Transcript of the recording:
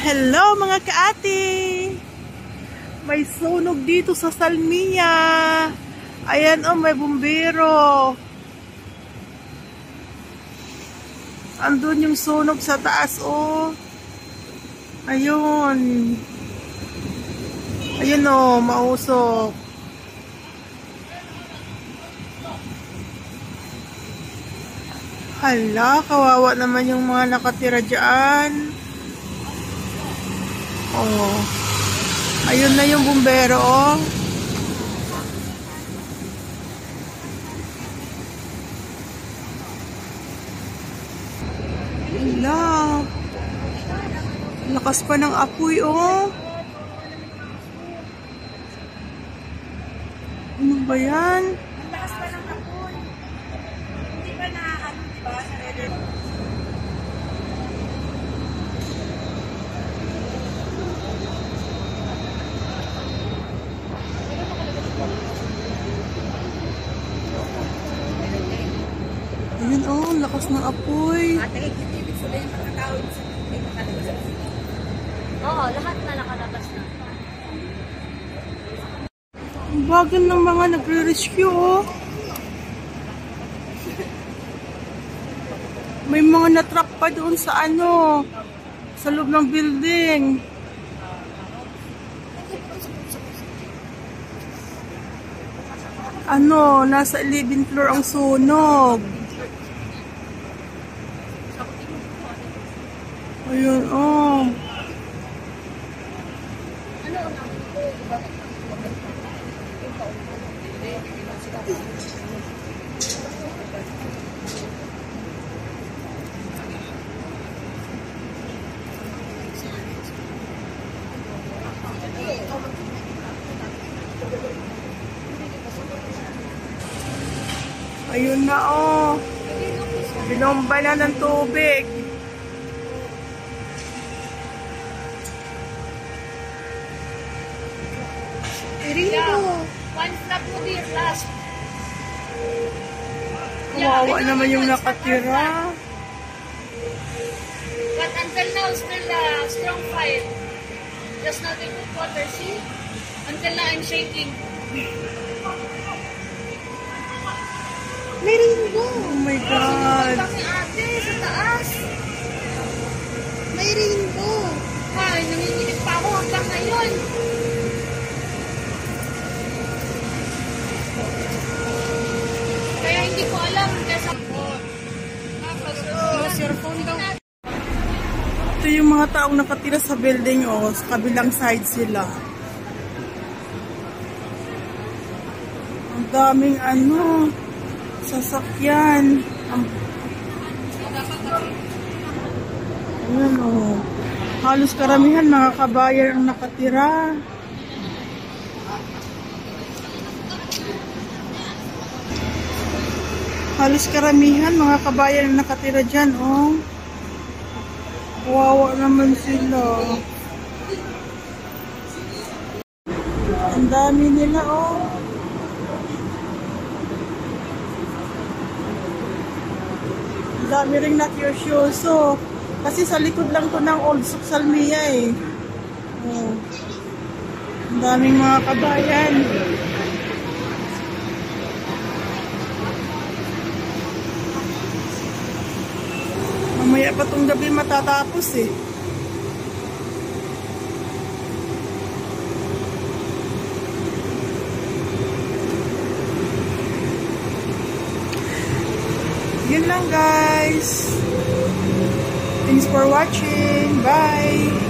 Hello mga kaati! May sunog dito sa Salmiya. Ayan oh, may bumbero. Andun yung sunog sa taas oh. Ayun. Ayun oh, mausok. Hala, kawawa naman yung mga nakatira dyan. Oh. Ayun na yung bumbero, oh. Hala. Lakas pa ng apoy, oh. Ano ba yan? Lakas pa ng apoy. Hindi pa na, diba? Ayun, oh, lakas ng apoy. Oo, lahat na nakalabas na. Ang bagal ng mga nagre-rescue, oh. May mga natrap pa doon sa ano, sa loob ng building. Ano, nasa 11th floor ang sunog. Ayun, oh. Ayun na, oh. Binomba na ng tubig. Yeah. One stop will be last. Kawawa naman yung nakatira. But until now, still strong fire. Just not in good water, see? Until now, I'm shaking. May rainbow. Oh my God. Bakit ate, sa taas? May rainbow. Ay, nanginginig pa ako hanggang ngayon. Kaya hindi ko alam. Kesa po. Your phone daw. Ito yung mga taong nakatira sa building, oh. Sa kabilang side sila. Ang daming ano, sasakyan. Ayan, oh. Halos karamihan mga kabayan ang nakatira. Halos karamihan mga kabayan ang nakatira dyan, oh. Kawawa naman sila. Ang dami nila, oh. Ang dami rin nakyosyoso. Kasi sa likod lang to ng Old Salmiya, eh. Oh. Ang daming mga kabayan. Mamaya pa tong gabi matatapos, eh. Yun lang, guys. Thanks for watching. Bye!